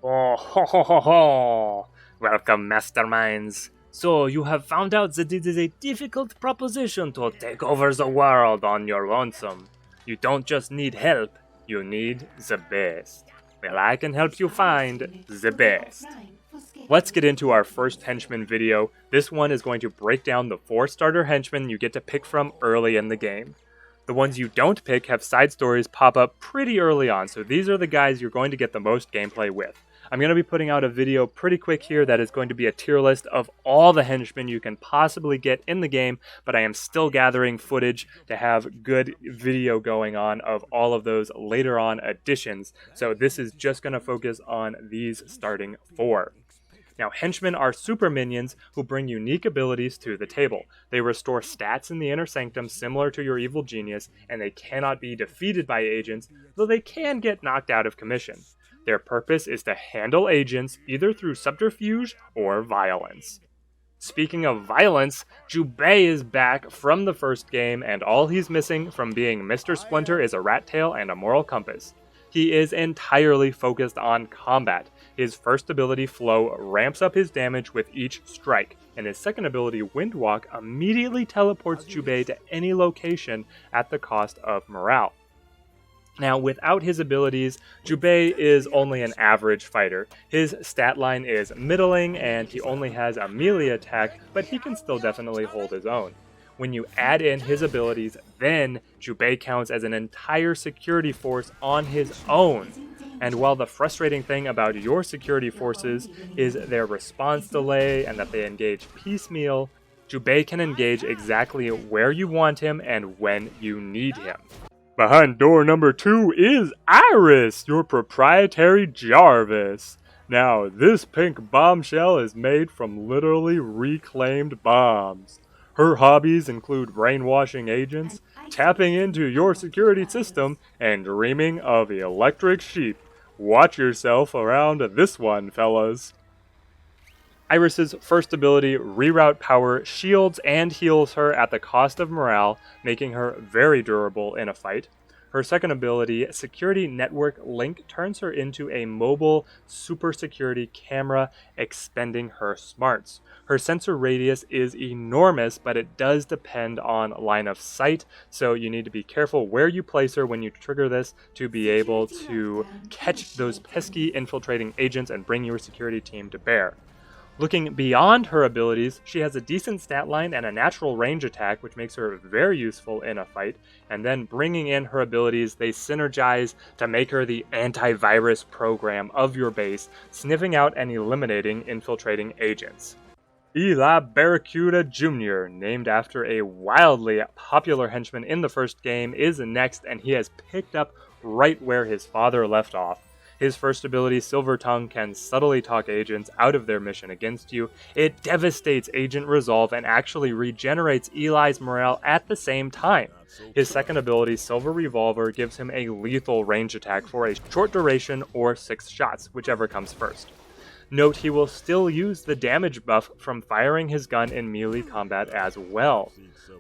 Oh, ho, ho, ho, ho. Welcome, masterminds. So, you have found out that it is a difficult proposition to take over the world on your lonesome. You don't just need help, you need the best. Well, I can help you find the best. Let's get into our first henchman video. This one is going to break down the 4 starter henchmen you get to pick from early in the game. The ones you don't pick have side stories pop up pretty early on, so these are the guys you're going to get the most gameplay with. I'm going to be putting out a video pretty quick here that is going to be a tier list of all the henchmen you can possibly get in the game, but I am still gathering footage to have good video going on of all of those later on additions, so this is just going to focus on these starting 4. Now, henchmen are super minions who bring unique abilities to the table. They restore stats in the inner sanctum similar to your evil genius, and they cannot be defeated by agents, though they can get knocked out of commission. Their purpose is to handle agents either through subterfuge or violence. Speaking of violence, Jubei is back from the first game, and all he's missing from being Mr. Splinter is a rat tail and a moral compass. He is entirely focused on combat. His first ability, Flow, ramps up his damage with each strike, and his second ability, Windwalk, immediately teleports Jubei to any location at the cost of morale. Now, without his abilities, Jubei is only an average fighter. His stat line is middling, and he only has a melee attack, but he can still definitely hold his own. When you add in his abilities, then Jubei counts as an entire security force on his own. And while the frustrating thing about your security forces is their response delay and that they engage piecemeal, Jubei can engage exactly where you want him and when you need him. Behind door number 2 is I.R.I.S, your proprietary Jarvis. Now, this pink bombshell is made from literally reclaimed bombs. Her hobbies include brainwashing agents, tapping into your security system, and dreaming of electric sheep. Watch yourself around this one, fellas. I.R.I.S's first ability, Reroute Power, shields and heals her at the cost of morale, making her very durable in a fight. Her second ability, Security Network Link, turns her into a mobile super security camera, expending her smarts. Her sensor radius is enormous, but it does depend on line of sight, so you need to be careful where you place her when you trigger this to be able to catch those pesky infiltrating agents and bring your security team to bear. Looking beyond her abilities, she has a decent stat line and a natural range attack, which makes her very useful in a fight, and then bringing in her abilities, they synergize to make her the antivirus program of your base, sniffing out and eliminating infiltrating agents. Eli Barracuda Jr., named after a wildly popular henchman in the first game, is next, and he has picked up right where his father left off. His first ability, Silver Tongue, can subtly talk agents out of their mission against you. It devastates Agent Resolve and actually regenerates Eli's morale at the same time. His second ability, Silver Revolver, gives him a lethal range attack for a short duration or 6 shots, whichever comes first. Note he will still use the damage buff from firing his gun in melee combat as well.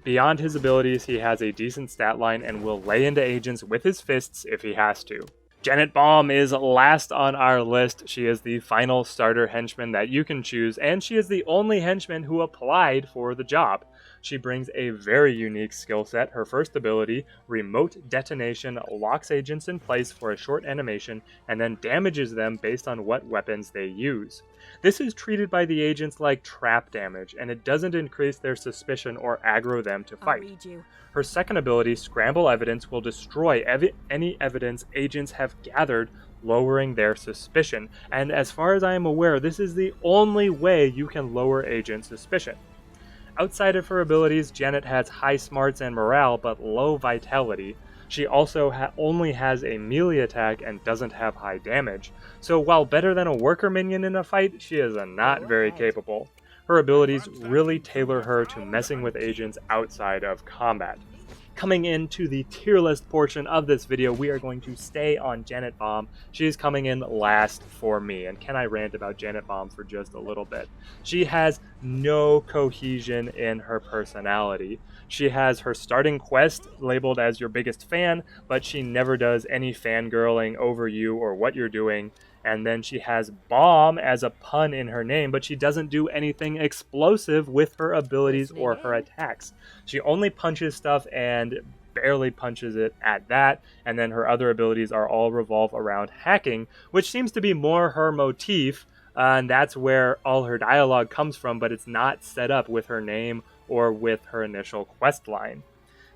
Beyond his abilities, he has a decent stat line and will lay into agents with his fists if he has to. Janet Bombe is last on our list. She is the final starter henchman that you can choose, and she is the only henchman who applied for the job. She brings a very unique skill set. Her first ability, Remote Detonation, locks agents in place for a short animation and then damages them based on what weapons they use. This is treated by the agents like trap damage, and it doesn't increase their suspicion or aggro them to fight. Her second ability, Scramble Evidence, will destroy any evidence agents have gathered, lowering their suspicion. And as far as I am aware, this is the only way you can lower agent suspicion. Outside of her abilities, Janet has high smarts and morale, but low vitality. She also only has a melee attack and doesn't have high damage. So while better than a worker minion in a fight, she is not very capable. Her abilities really tailor her to messing with agents outside of combat. Coming into the tier list portion of this video, we are going to stay on Janet Bombe. She is coming in last for me, and can I rant about Janet Bombe for just a little bit? She has no cohesion in her personality. She has her starting quest labeled as your biggest fan, but she never does any fangirling over you or what you're doing. And then she has bomb as a pun in her name, but she doesn't do anything explosive with her abilities or her attacks. She only punches stuff and barely punches it at that, and then her other abilities are all revolve around hacking, which seems to be more her motif, and that's where all her dialogue comes from, but it's not set up with her name or with her initial quest line.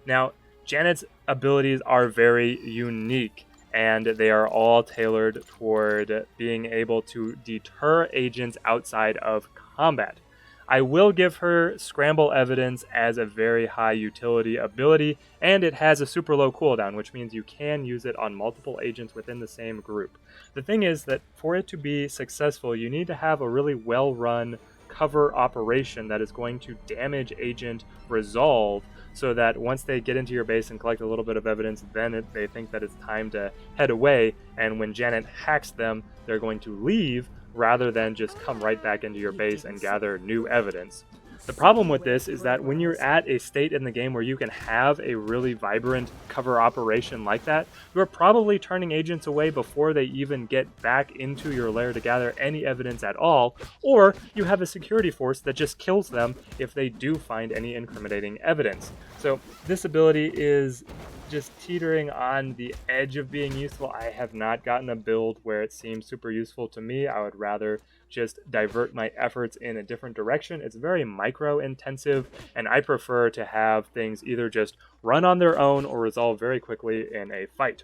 Now, Janet's abilities are very unique, and they are all tailored toward being able to deter agents outside of combat. I will give her Scramble Evidence as a very high utility ability, and it has a super low cooldown, which means you can use it on multiple agents within the same group. The thing is that for it to be successful, you need to have a really well-run cover operation that is going to damage agent resolve, so that once they get into your base and collect a little bit of evidence, then they think that it's time to head away, and when Janet hacks them, they're going to leave rather than just come right back into your base and gather new evidence. The problem with this is that when you're at a state in the game where you can have a really vibrant cover operation like that, you're probably turning agents away before they even get back into your lair to gather any evidence at all, or you have a security force that just kills them if they do find any incriminating evidence. So this ability is just teetering on the edge of being useful. I have not gotten a build where it seems super useful to me. I would rather just divert my efforts in a different direction. It's very micro intensive, and I prefer to have things either just run on their own or resolve very quickly in a fight.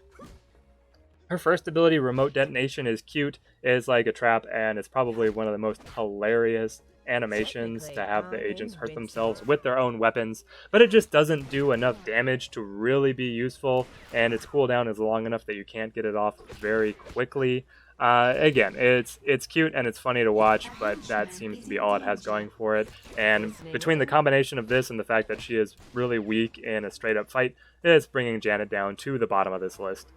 Her first ability, Remote Detonation, is cute. It's like a trap, and it's probably one of the most hilarious animations to have the agents hurt themselves with their own weapons, but it just doesn't do enough damage to really be useful, and its cooldown is long enough that you can't get it off very quickly. Again, it's cute and it's funny to watch, but that seems to be all it has going for it. And between the combination of this and the fact that she is really weak in a straight-up fight, it's bringing Janet down to the bottom of this list.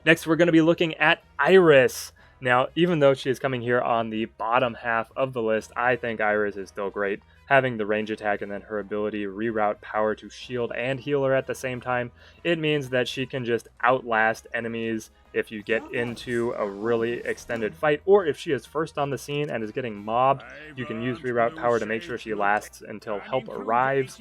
Next, we're going to be looking at I.R.I.S. Now, even though she is coming here on the bottom half of the list, I think I.R.I.S is still great. Having the range attack and then her ability reroute power to shield and heal her at the same time, it means that she can just outlast enemies if you get into a really extended fight, or if she is first on the scene and is getting mobbed, you can use reroute power to make sure she lasts until help arrives.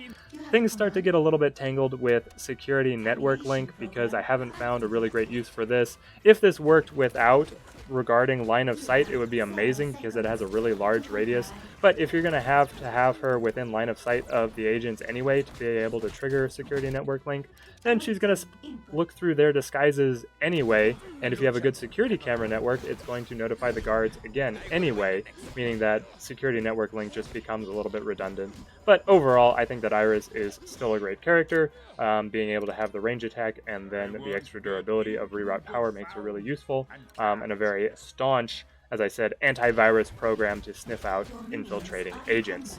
Things start to get a little bit tangled with security network link because I haven't found a really great use for this. If this worked without regarding line of sight, it would be amazing because it has a really large radius, but if you're going to have her within line of sight of the agents anyway to be able to trigger security network link, then she's going to look through their disguises anyway, and if you have a good security camera network, it's going to notify the guards again anyway, meaning that security network link just becomes a little bit redundant. But overall, I think that I.R.I.S is still a great character. Being able to have the range attack and then the extra durability of reroute power makes her really useful, and a very staunch, as I said, antivirus program to sniff out infiltrating agents.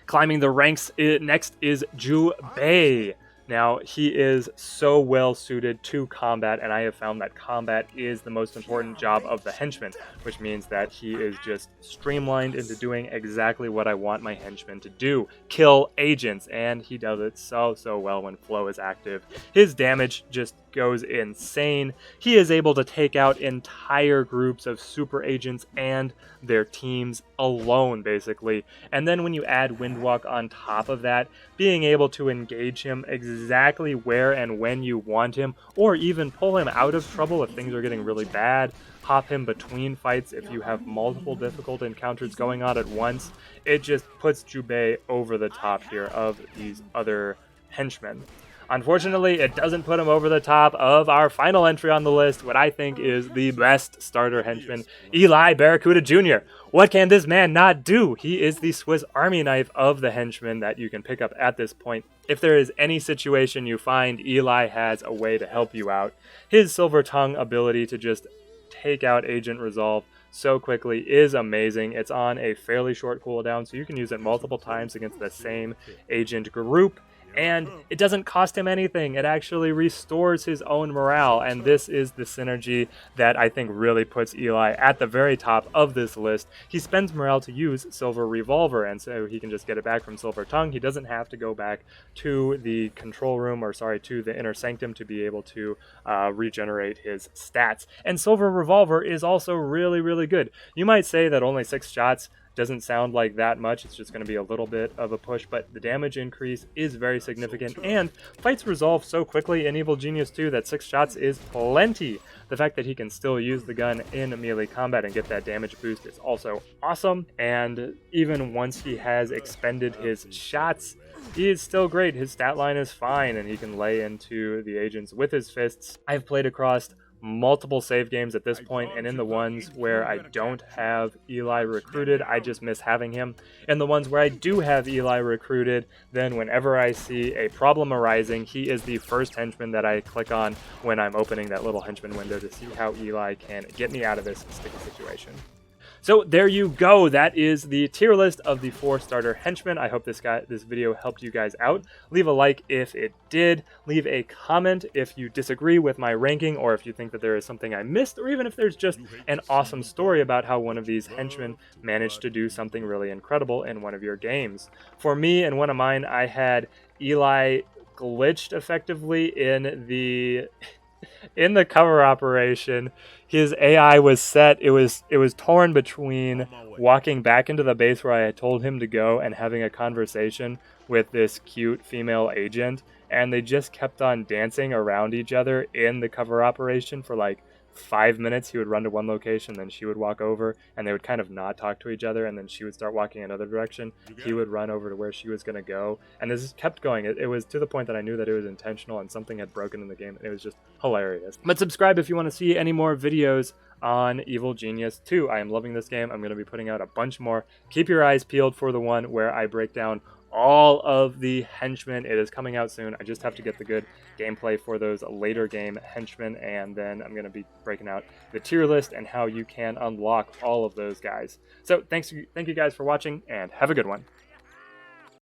Climbing the ranks, next is Jubei. Now, he is so well suited to combat, and I have found that combat is the most important job of the henchman, which means that he is just streamlined into doing exactly what I want my henchman to do: kill agents, and he does it so well when Flow is active. His damage just goes insane. He is able to take out entire groups of super agents and their teams alone, basically. And then when you add Windwalk on top of that, being able to engage him exactly where and when you want him, or even pull him out of trouble if things are getting really bad, hop him between fights if you have multiple difficult encounters going on at once, it just puts Jubei over the top here of these other henchmen. Unfortunately, it doesn't put him over the top of our final entry on the list, what I think is the best starter henchman, Eli Barracuda Jr. What can this man not do? He is the Swiss Army knife of the henchmen that you can pick up at this point. If there is any situation you find, Eli has a way to help you out. His Silver Tongue ability to just take out Agent Resolve so quickly is amazing. It's on a fairly short cooldown, so you can use it multiple times against the same agent group. and it doesn't cost him anything. It actually restores his own morale, and this is the synergy that I think really puts Eli at the very top of this list. He spends morale to use Silver Revolver, and so he can just get it back from Silver Tongue. He doesn't have to go back to the control room, or sorry, to the inner sanctum to be able to regenerate his stats. And Silver Revolver is also really, really good. You might say that only 6 shots doesn't sound like that much. It's just going to be a little bit of a push, but the damage increase is very significant, and fights resolve so quickly in Evil Genius 2 that 6 shots is plenty. The fact that he can still use the gun in melee combat and get that damage boost is also awesome, and even once he has expended his shots, he is still great. His stat line is fine, and he can lay into the agents with his fists. I've played across multiple save games at this point, and in the ones where I don't have Eli recruited, I just miss having him. In the ones where I do have Eli recruited, then whenever I see a problem arising, he is the first henchman that I click on when I'm opening that little henchman window to see how Eli can get me out of this sticky situation. So there you go. That is the tier list of the 4 starter henchmen. I hope this video helped you guys out. Leave a like if it did. Leave a comment if you disagree with my ranking, or if you think that there is something I missed, or even if there's just an awesome story about how one of these henchmen managed to do something really incredible in one of your games. For me and one of mine, I had Eli glitched effectively in the cover operation. His AI was set. It was torn between walking back into the base where I had told him to go and having a conversation with this cute female agent, and they just kept on dancing around each other in the cover operation for like 5 minutes. He would run to one location, then she would walk over, and they would kind of not talk to each other, and then she would start walking another direction. He would run over to where she was going to go, and this just kept going. It was to the point that I knew that it was intentional and something had broken in the game, and it was just hilarious. But subscribe if you want to see any more videos on Evil Genius 2. I am loving this game. I'm going to be putting out a bunch more. Keep your eyes peeled for the one where I break down all of the henchmen. It is coming out soon. I just have to get the good gameplay for those later game henchmen, and then I'm going to be breaking out the tier list and how you can unlock all of those guys. So thank you guys for watching, and have a good one.